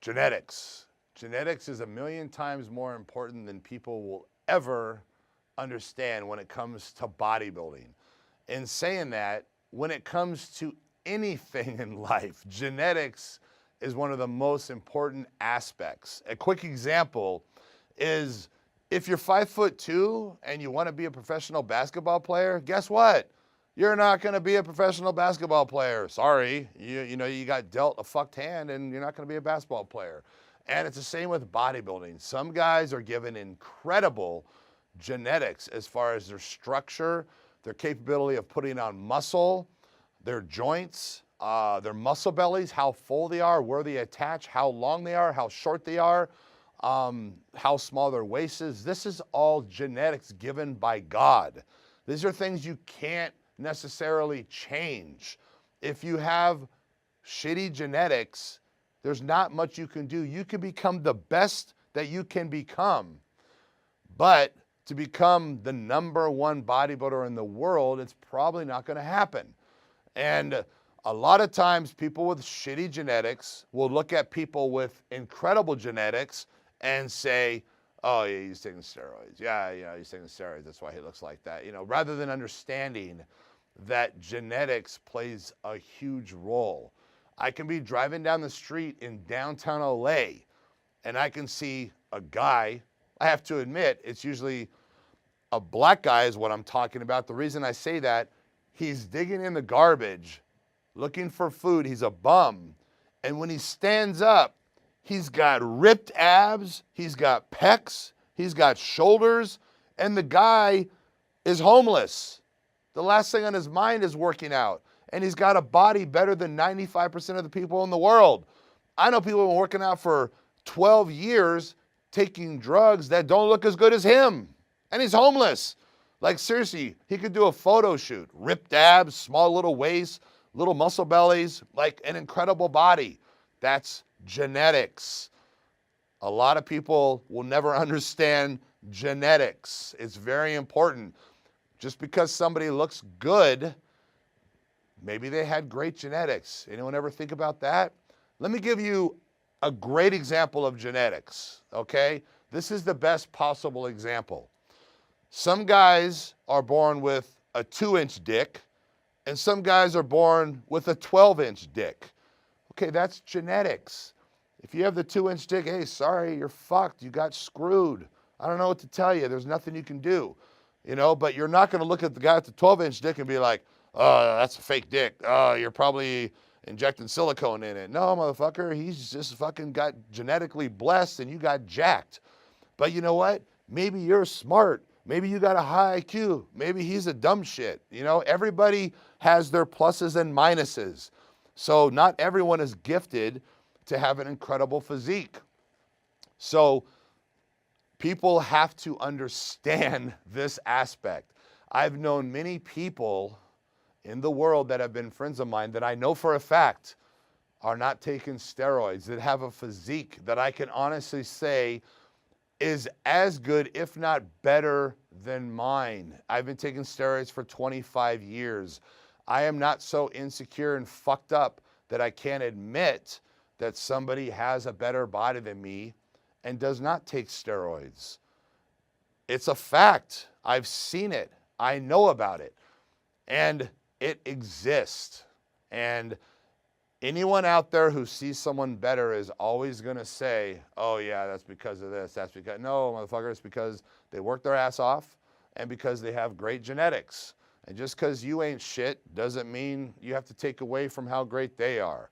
Genetics. Genetics is a million times more important than people will ever understand when it comes to bodybuilding. In saying that, when it comes to anything in life, genetics is one of the most important aspects. A quick example is if you're 5'2" and you want to be a professional basketball player, guess what? You're not going to be a professional basketball player. Sorry. You got dealt a fucked hand and you're not going to be a basketball player. And it's the same with bodybuilding. Some guys are given incredible genetics as far as their structure, their capability of putting on muscle, their joints, their muscle bellies, how full they are, where they attach, how long they are, how short they are, how small their waist is. This is all genetics given by God. These are things you can't necessarily change. If you have shitty genetics, there's not much you can do. You can become the best that you can become, but to become the #1 bodybuilder in the world, it's probably not going to happen. And a lot of times people with shitty genetics will look at people with incredible genetics and say, oh yeah, he's taking steroids. Yeah, he's taking steroids. That's why he looks like that. Rather than understanding that genetics plays a huge role. I can be driving down the street in downtown LA and I can see a guy. I have to admit, it's usually a black guy is what I'm talking about. The reason I say that, he's digging in the garbage, looking for food. He's a bum. And when he stands up, he's got ripped abs, he's got pecs, he's got shoulders, and the guy is homeless. The last thing on his mind is working out. And he's got a body better than 95% of the people in the world. I know people who've been working out for 12 years taking drugs that don't look as good as him. And he's homeless. Like seriously, he could do a photo shoot. Ripped abs, small little waist, little muscle bellies, like an incredible body. That's genetics. A lot of people will never understand genetics. It's very important. Just because somebody looks good, maybe they had great genetics. Anyone ever think about that? Let me give you a great example of genetics, okay? This is the best possible example. Some guys are born with a 2-inch dick, and some guys are born with a 12-inch dick. Okay, that's genetics. If you have the 2-inch dick, hey, sorry, you're fucked. You got screwed. I don't know what to tell you. There's nothing you can do. But you're not going to look at the guy with the 12-inch dick and be like, oh, that's a fake dick. Oh, you're probably injecting silicone in it. No, motherfucker, he's just fucking got genetically blessed and you got jacked. But you know what? Maybe you're smart. Maybe you got a high IQ. Maybe he's a dumb shit. Everybody has their pluses and minuses. So not everyone is gifted to have an incredible physique. So people have to understand this aspect. I've known many people in the world that have been friends of mine that I know for a fact are not taking steroids, that have a physique that I can honestly say is as good, if not better than mine. I've been taking steroids for 25 years. I am not so insecure and fucked up that I can't admit that somebody has a better body than me and does not take steroids. It's a fact. I've seen it. I know about it. And it exists. And anyone out there who sees someone better is always going to say, oh yeah, that's because of this. That's because, no, motherfucker, it's because they work their ass off and because they have great genetics. And just because you ain't shit doesn't mean you have to take away from how great they are.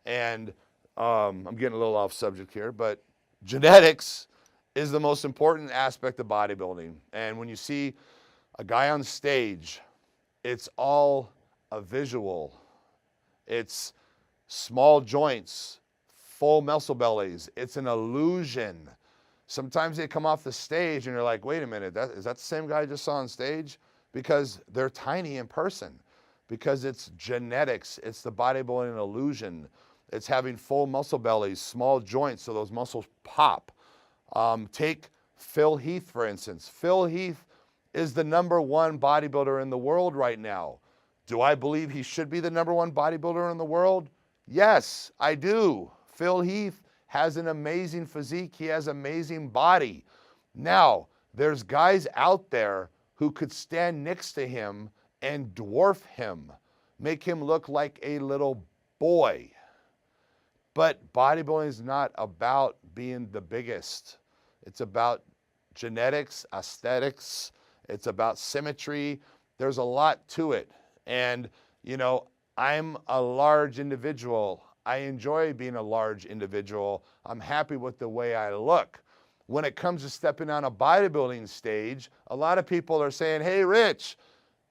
And I'm getting a little off subject here, but genetics is the most important aspect of bodybuilding. And when you see a guy on stage, it's all a visual. It's small joints, full muscle bellies. It's an illusion. Sometimes they come off the stage and you're like, wait a minute, is that the same guy I just saw on stage? Because they're tiny in person. Because it's genetics. It's the bodybuilding illusion. It's having full muscle bellies, small joints so those muscles pop. Take Phil Heath, for instance. Phil Heath is the #1 bodybuilder in the world right now. Do I believe he should be the #1 bodybuilder in the world? Yes, I do. Phil Heath has an amazing physique. He has amazing body. Now, there's guys out there who could stand next to him and dwarf him, make him look like a little boy. But bodybuilding is not about being the biggest. It's about genetics, aesthetics. It's about symmetry. There's a lot to it. And, you know, I'm a large individual. I enjoy being a large individual. I'm happy with the way I look. When it comes to stepping on a bodybuilding stage, a lot of people are saying, hey, Rich,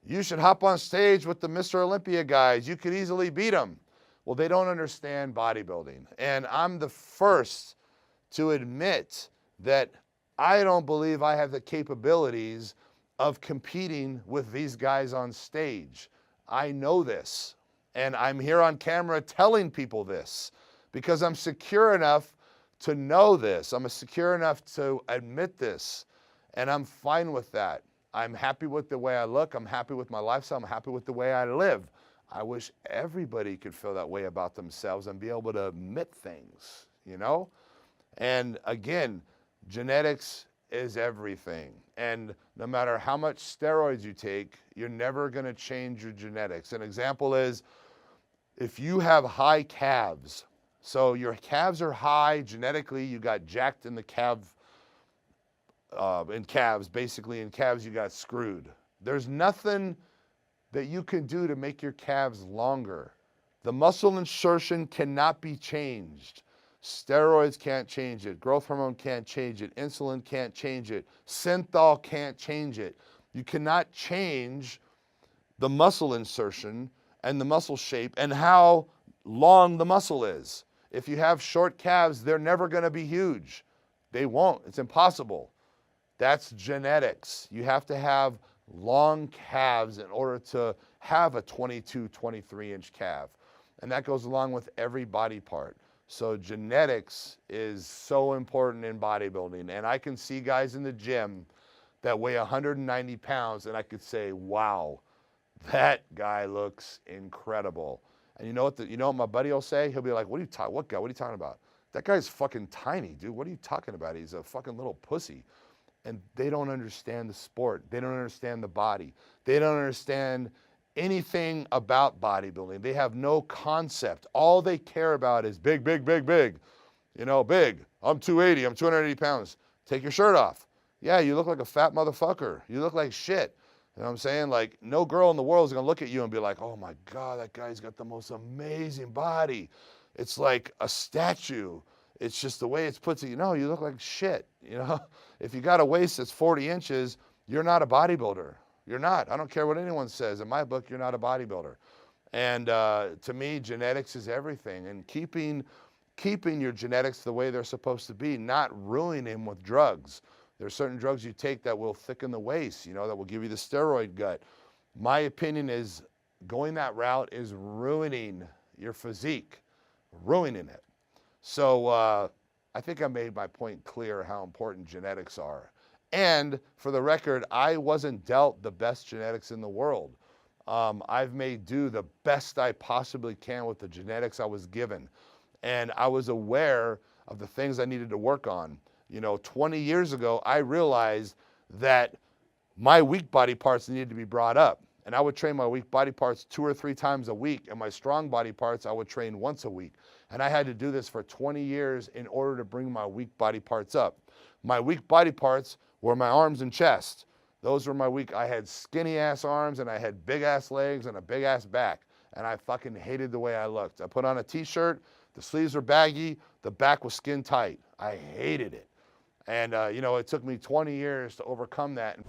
you should hop on stage with the Mr. Olympia guys. You could easily beat them. Well, they don't understand bodybuilding. And I'm the first to admit that I don't believe I have the capabilities of competing with these guys on stage. I know this. And I'm here on camera telling people this because I'm secure enough to know this. I'm secure enough to admit this. And I'm fine with that. I'm happy with the way I look. I'm happy with my lifestyle. I'm happy with the way I live. I wish everybody could feel that way about themselves and be able to admit things, you know? And again, genetics is everything. And no matter how much steroids you take, you're never gonna change your genetics. An example is if you have high calves, so your calves are high genetically, you got jacked in the calves, basically in calves you got screwed. There's nothing that you can do to make your calves longer. The muscle insertion cannot be changed. Steroids can't change it. Growth hormone can't change it. Insulin can't change it. Synthol can't change it. You cannot change the muscle insertion and the muscle shape and how long the muscle is. If you have short calves, they're never gonna be huge. They won't, it's impossible. That's genetics. You have to have long calves in order to have a 22, 23-inch calf. And that goes along with every body part. So genetics is so important in bodybuilding. And I can see guys in the gym that weigh 190 pounds and I could say, wow, that guy looks incredible. And you know what my buddy will say? He'll be like, what guy? What are you talking about? That guy's fucking tiny, dude. What are you talking about? He's a fucking little pussy. And they don't understand the sport. They don't understand the body. They don't understand anything about bodybuilding. They have no concept. All they care about is big, big, big, big. You know, big. I'm 280, I'm 280 pounds. Take your shirt off. Yeah, you look like a fat motherfucker. You look like shit. You know what I'm saying? Like, no girl in the world is gonna look at you and be like, oh my God, that guy's got the most amazing body. It's like a statue. It's just the way it's put to you. No, you look like shit, you know? If you got a waist that's 40 inches, you're not a bodybuilder. You're not. I don't care what anyone says. In my book, you're not a bodybuilder. And to me, genetics is everything. And keeping your genetics the way they're supposed to be, not ruining them with drugs. There's certain drugs you take that will thicken the waist, you know, that will give you the steroid gut. My opinion is going that route is ruining your physique, ruining it. So I think I made my point clear how important genetics are. And for the record, I wasn't dealt the best genetics in the world. I've made do the best I possibly can with the genetics I was given. And I was aware of the things I needed to work on. You know, 20 years ago, I realized that my weak body parts needed to be brought up. And I would train my weak body parts 2 or 3 times a week. And my strong body parts, I would train once a week. And I had to do this for 20 years in order to bring my weak body parts up. My weak body parts were my arms and chest. Those were my weak. I had skinny ass arms and I had big ass legs and a big ass back. And I fucking hated the way I looked. I put on a t-shirt, the sleeves were baggy, the back was skin tight. I hated it. And you know, it took me 20 years to overcome that.